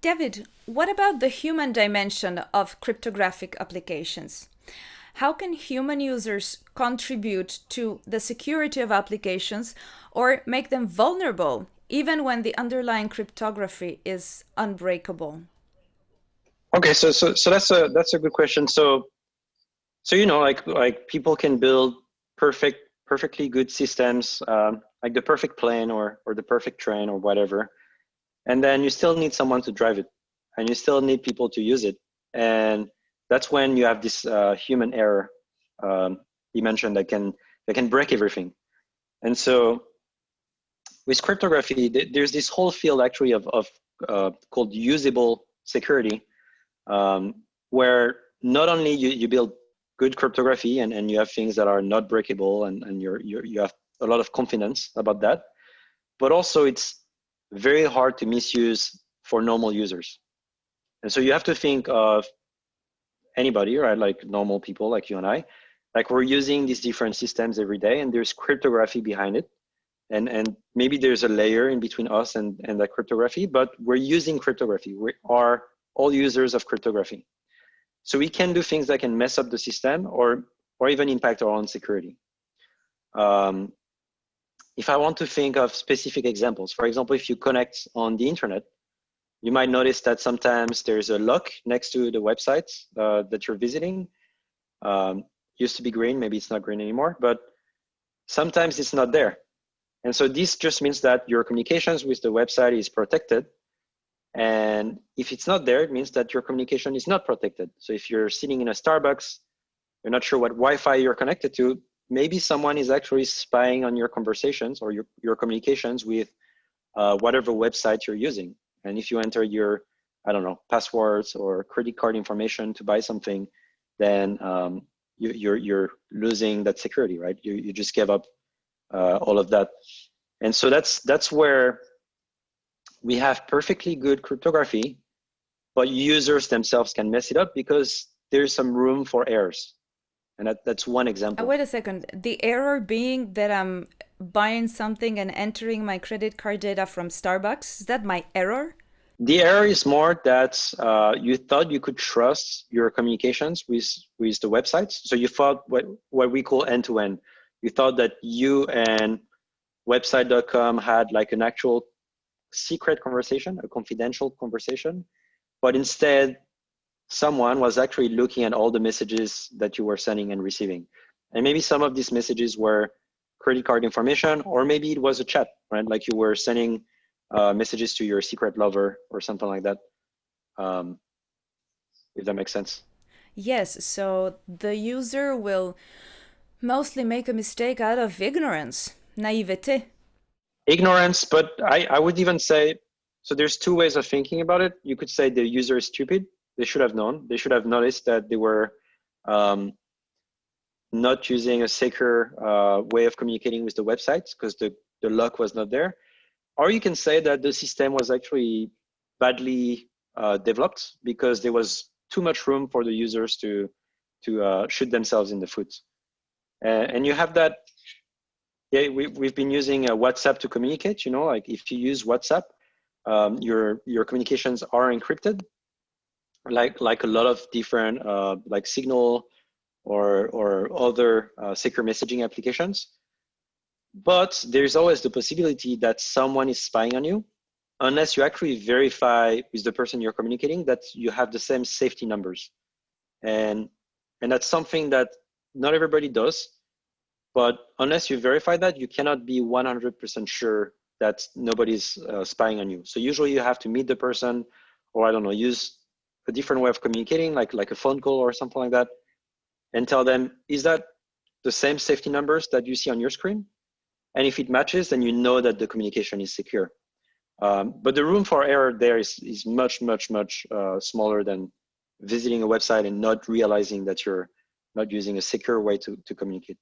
David, what about the human dimension of cryptographic applications? How can human users contribute to the security of applications or make them vulnerable even when the underlying cryptography is unbreakable? Okay, so that's a good question. So like people can build perfectly good systems, like the perfect plane or the perfect train or whatever, and then you still need someone to drive it, and you still need people to use it, and that's when you have this human error dimension that can break everything. And so with cryptography, there's this whole field actually of called usable security, um, where not only you build good cryptography and you have things that are not breakable and you have a lot of confidence about that, but also it's very hard to misuse for normal users. And so you have to think of anybody, right? Like normal people like you and I, like we're using these different systems every day and there's cryptography behind it. And maybe there's a layer in between us and that cryptography, but we're using cryptography. We are all users of cryptography. So we can do things that can mess up the system or even impact our own security. Um, if I want to think of specific examples, for example, if you connect on the internet, you might notice that sometimes there's a lock next to the website that you're visiting. Used to be green, maybe it's not green anymore, but sometimes it's not there. And so this just means that your communications with the website is protected. And if it's not there, it means that your communication is not protected. So if you're sitting in a Starbucks, you're not sure what Wi-Fi you're connected to, maybe someone is actually spying on your conversations or your communications with whatever website you're using. And if you enter your, I don't know, passwords or credit card information to buy something, then you're losing that security, right? You just gave up all of that. And so that's where we have perfectly good cryptography, but users themselves can mess it up because there's some room for errors. And that's one example. Wait a second. The error being that I'm buying something and entering my credit card data from Starbucks. Is that my error? The error is more that you thought you could trust your communications with the websites. So you thought what we call end-to-end. You thought that you and website.com had like an actual secret conversation, a confidential conversation, but instead someone was actually looking at all the messages that you were sending and receiving. And maybe some of these messages were credit card information, or maybe it was a chat, right? Like you were sending messages to your secret lover or something like that, um, if that makes sense. Yes, so the user will mostly make a mistake out of ignorance, naivete. Ignorance, but I would even say, so there's two ways of thinking about it. You could say the user is stupid. They should have known. They should have noticed that they were um, not using a secure way of communicating with the websites because the lock was not there. Or you can say that the system was actually badly developed because there was too much room for the users to shoot themselves in the foot. And you have that. Yeah, we've been using WhatsApp to communicate. You know, like if you use WhatsApp, your communications are encrypted, like a lot of different like Signal or other secure messaging applications. But there's always the possibility that someone is spying on you, unless you actually verify with the person you're communicating that you have the same safety numbers. And and that's something that not everybody does. But unless you verify that, you cannot be 100% sure that nobody's spying on you. So usually you have to meet the person, or I don't know, use a different way of communicating, like a phone call or something like that, and tell them, is that the same safety numbers that you see on your screen? And if it matches, then you know that the communication is secure. But the room for error there is much, much, much smaller than visiting a website and not realizing that you're not using a secure way to communicate.